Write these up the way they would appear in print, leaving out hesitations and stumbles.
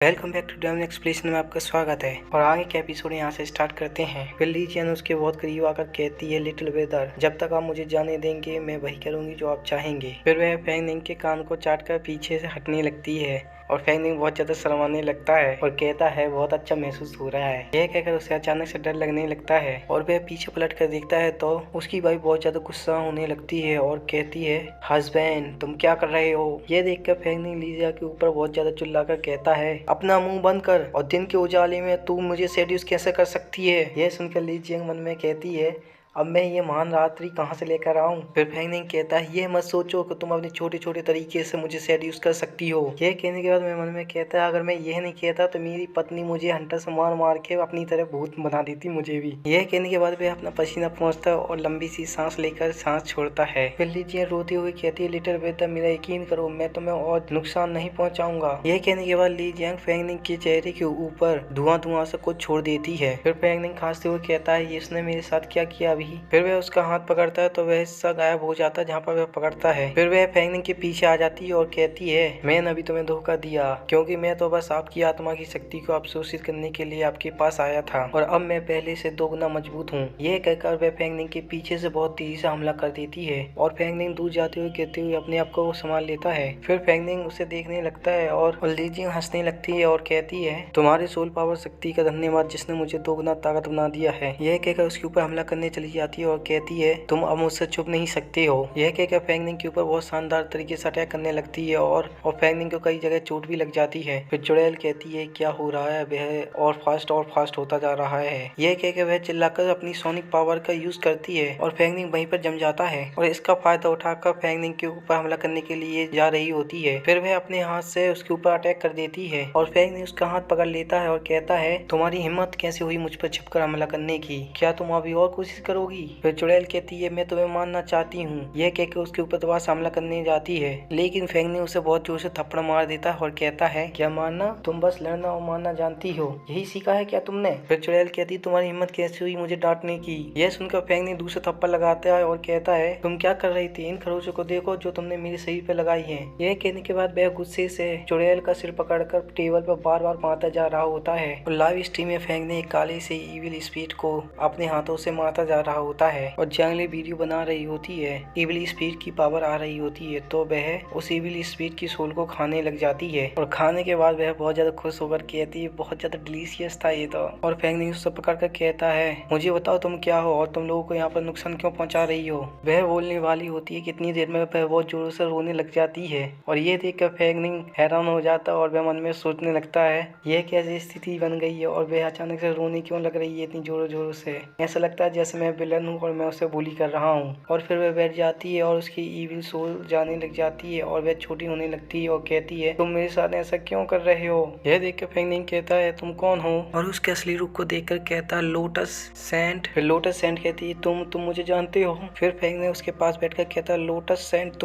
Welcome back to ड्रामन explanation में आपका स्वागत है। और आगे के एपिसोड यहाँ से स्टार्ट करते हैं। फिर ली जियान उसके बहुत करीब आकर कहती है, लिटिल ब्रदर, जब तक आप मुझे जाने देंगे मैं वही करूंगी जो आप चाहेंगे। फिर वह फैंग निंग के कान को चाटकर पीछे से हटने लगती है और फैंग निंग बहुत ज्यादा शर्माने लगता है और कहता है बहुत अच्छा महसूस हो रहा है। यह कहकर उसे अचानक से डर लगने लगता है और वह पीछे पलट कर देखता है तो उसकी वाइफ बहुत ज्यादा गुस्सा होने लगती है और कहती है, हस्बैंड तुम क्या कर रहे हो। यह देखकर फैंग निंग लीजिया के ऊपर बहुत ज्यादा चिल्लाकर कहता है, अपना मुंह बंद कर और दिन के उजाले में तू मुझे सेड्यूस कैसे कर सकती है। यह सुनकर ली जियांग मन में कहती है, अब मैं ये महान रात्रि कहाँ से लेकर आऊं। फिर फैंग निंग कहता है, ये मत सोचो कि तुम अपने छोटे छोटे तरीके से मुझे सेड्यूस कर सकती हो। यह कहने के बाद मैं मन में कहता है, अगर मैं यह नहीं कहता तो मेरी पत्नी मुझे हंटर से मार मार के अपनी तरफ भूत बना देती मुझे भी। यह कहने के बाद वह अपना पसीना पहुंचता है और लंबी सी सांस लेकर सांस छोड़ता है। फिर ली जियांग रोती हुई कहती है, लिटिल ब्रदर मेरा यकीन करो, मैं तुम्हें और नुकसान नहीं पहुंचाऊंगा। यह कहने के बाद ली जियांग फैंग निंग के चेहरे के ऊपर धुआं धुआं से कुछ छोड़ देती है। फिर फैंग निंग खांसते हुए कहता है, ये उसने मेरे साथ क्या किया अभी। फिर वह उसका हाथ पकड़ता है तो वह हिस्सा गायब हो जाता है जहाँ पर वह पकड़ता है। फिर वह फैंग निंग के पीछे आ जाती है और कहती है, मैंने अभी तुम्हें धोखा दिया क्योंकि मैं तो बस आपकी आत्मा की शक्ति को अवशोषित करने के लिए आपके पास आया था और अब मैं पहले से दोगुना मजबूत हूँ। यह कहकर वह फैंग निंग के पीछे से बहुत तेजी से हमला कर देती है और फैंग निंग दूर जाते हुए कहते हुए अपने आप को संभाल लेता है। फिर फैंग निंग उसे देखने लगता है और ली जियांग हंसने लगती है और कहती है, तुम्हारे सोल पावर शक्ति का धन्यवाद जिसने मुझे दोगुना ताकत बना दिया है। यह कहकर उसके ऊपर हमला करने चली जाती है और कहती है, तुम अब मुझसे छुप नहीं सकते हो। यह कहकर फैंग निंग के ऊपर बहुत शानदार तरीके से अटैक करने लगती है और फैंग निंग को कई जगह चोट भी लग जाती है। फिर चुड़ैल कहती है, क्या हो रहा है, वह और फास्ट होता जा रहा है। यह कहकर वह चिल्लाकर अपनी सोनिक पावर का यूज करती है और फैंग निंग वहीं पर जम जाता है और इसका फायदा उठाकर फैंग निंग के ऊपर हमला करने के लिए जा रही होती है। फिर वह अपने हाथ से उसके ऊपर अटैक कर देती है और फैंग निंग उसका हाथ पकड़ लेता है और कहता है, तुम्हारी हिम्मत कैसे हुई मुझ पर छिपकर हमला करने की, क्या तुम अभी और कोशिश करोगी। फिर चुड़ैल कहती है, मैं तुम्हें मारना चाहती हूँ। यह कहकर उसके ऊपर दोबारा से हमला करने जाती है लेकिन फैंग निंग उसे बहुत जोर से थप्पड़ मार देता है और कहता है, क्या मारना, तुम बस लड़ना और मारना जानती हो, यही सीखा है क्या तुमने। फिर चुड़ैल कहती है, तुम्हारी हिम्मत कैसे हुई मुझे डांटने की। यह सुनकर फैंग निंग दूसरा थप्पड़ लगाता है और कहता है, तुम क्या कर रही थी, इन खरोचों को देखो जो तुमने मेरे शरीर पे लगाई है। यह कहने के बाद वह गुस्से से चुड़ैल का सिर पकड़कर टेबल पर बार बार मारता जा रहा होता है और लाइव स्ट्रीम में फैंग निंग काले से इविल स्पीड को अपने हाथों से मारता जा रहा होता है और जंगली वीडियो बना रही होती है। इविल स्पीड की पावर आ रही होती है तो वह उस इविल स्पीड की सोल को खाने लग जाती है और खाने के बाद वह बहुत ज्यादा खुश होकर कहती है, बहुत ज्यादा डिलीशियस था ये तो। और फैंग निंग उसे पकड़ कर कहता है, मुझे बताओ तुम क्या हो और तुम लोगों को यहाँ पर नुकसान क्यों पहुंचा रही हो। वह बोलने वाली होती है कितनी देर में वह बहुत जोरों से रोने लग जाती है और ये देख कर फैंग निंग हैरान हो जाता है और वह मन में सोचने लगता है, यह कैसी स्थिति बन गई है और वह अचानक से रोने क्यों लग रही है इतनी जोरों जोरों से। ऐसा लगता है जैसे मैं विलन हूँ और मैं उसे बुली कर रहा हूँ। और फिर वह बैठ जाती है और उसकी इविल सोल जाने लग जाती है और वह छोटी होने लगती है और कहती है, तुम मेरे साथ ऐसा क्यों कर रहे हो। यह देख कर फैंग निंग कहता है, तुम कौन हो, और उसके असली रूप को देखकर कहता है, लोटस सेंट। फिर लोटस सेंट कहती है, तुम मुझे जानते हो। फिर फैंग निंग उसके पास बैठकर कहता है, लोटस सेंट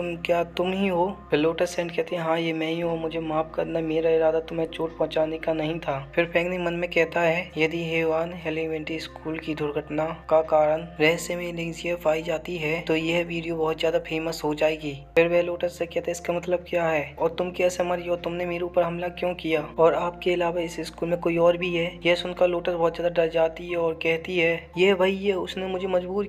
तुम ही हो। फिर लोटस सेंट कहती है, हाँ ये मैं ही हूँ, मुझे माफ करना, मेरा इरादा तुम्हें चोट पहुंचाने का नहीं था। फिर फैंग निंग मन में कहता है, यदि हेवान एलिमेंट्री स्कूल की दुर्घटना का कारण रहस्यमय एलियंस पाई जाती है तो यह वीडियो बहुत ज्यादा फेमस हो जाएगी। फिर वह लोटस से कहता है, इसका मतलब क्या है और तुम कैसे मरी और तुमने मेरे ऊपर हमला क्यों किया और आपके अलावा इस स्कूल में कोई और भी है। यह सुनकर लोटस बहुत ज्यादा डर जाती है और कहती है, यह वही है, उसने मुझे मजबूर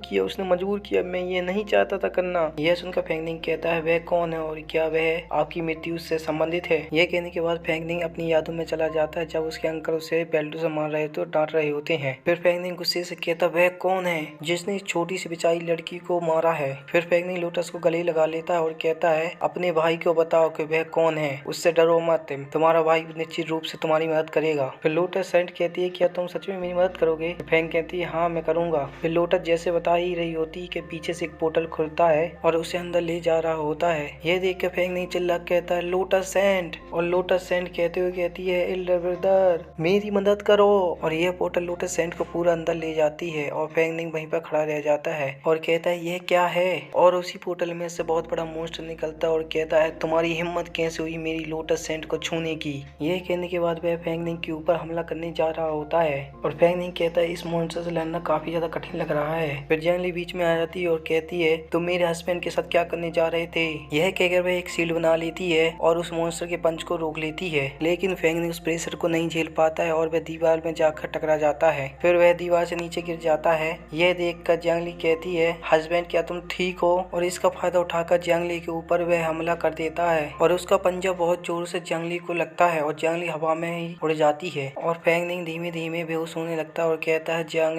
किया, मैं ये नहीं चाहता था करना। यह सुनकर फैंग निंग कहता है, वह कौन है और क्या वह आपकी मृत्यु से संबंधित है। यह कहने के बाद फैंग निंग अपनी यादों में चला जाता है जब उसके अंकल उसे बेल्टों से मार रहे तो डांट रहे होते हैं। फिर फैंग निंग गुस्से से कहता, वह कौन है जिसने इस छोटी सी बेचारी लड़की को मारा है। फिर फैंग निंग लोटस को गले लगा लेता है और कहता है, अपने भाई को बताओ कि वह कौन है, उससे डरो मत, तुम्हारा भाई निश्चित रूप से तुम्हारी मदद करेगा। फिर लोटस सेंट कहती है, क्या तुम सच में मेरी मदद करोगे। फैंग कहती है, हाँ मैं करूंगा। फिर लोटस जैसे बता ही रही होती है कि पीछे से एक पोर्टल खुलता है और उसे अंदर ले जा रहा होता है। यह देख कर फैंग निंग चिल्ला कहता है, लोटस सेंट। और लोटस सेंट कहते हुए कहती है, एल्डर ब्रदर मेरी मदद करो। और यह पोर्टल लोटस सेंट को पूरा अंदर ले जाती है और फैंग निंग वहीं पर खड़ा रह जाता है और कहता है ये क्या है। और उसी पोर्टल में से बहुत बड़ा मॉन्स्टर निकलता है और कहता है तुम्हारी हिम्मत कैसे हुई मेरी लोटस सेंट को छूने की। ये कहने के बाद वह फेंग निंग के ऊपर हमला करने जा रहा होता है और फेंग निंग कहता है इस मॉन्स्टर से लड़ना काफी ज्यादा कठिन लग रहा है। फिर जियांग ली बीच में आ जाती है और कहती है तुम मेरे हस्बैंड के साथ क्या करने जा रहे थे। यह कहकर वह एक शील्ड बना लेती है और उस मॉन्स्टर के पंच को रोक लेती है, लेकिन फेंग निंग उस प्रेशर को नहीं झेल पाता है और वह दीवार में जाकर टकरा जाता है। फिर वह दीवार से नीचे गिर जाता है। यह देखकर जियांग ली कहती है हस्बैंड क्या तुम ठीक हो। और इसका फायदा उठाकर जियांग ली के ऊपर वह हमला कर देता है और उसका पंजा बहुत जोर से जियांग ली को लगता है और जियांग ली हवा में ही उड़ जाती है और फेंग निंग धीमे धीमे बेहोश होने लगता है और कहता है जियांग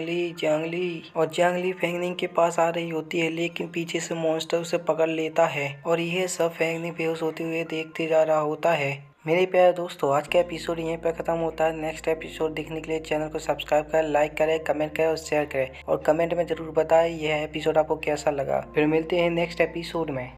ली। और जियांग ली फेंग निंग के पास आ रही होती है, लेकिन पीछे से मॉन्स्टर उसे पकड़ लेता है और यह सब फेंग निंग बेहोश होते हुए देखते जा रहा होता है। मेरे प्यारे दोस्तों, आज का एपिसोड यहीं पर खत्म होता है। नेक्स्ट एपिसोड देखने के लिए चैनल को सब्सक्राइब करें, लाइक करें, कमेंट करें और शेयर करें और कमेंट में जरूर बताएं यह एपिसोड आपको कैसा लगा। फिर मिलते हैं नेक्स्ट एपिसोड में।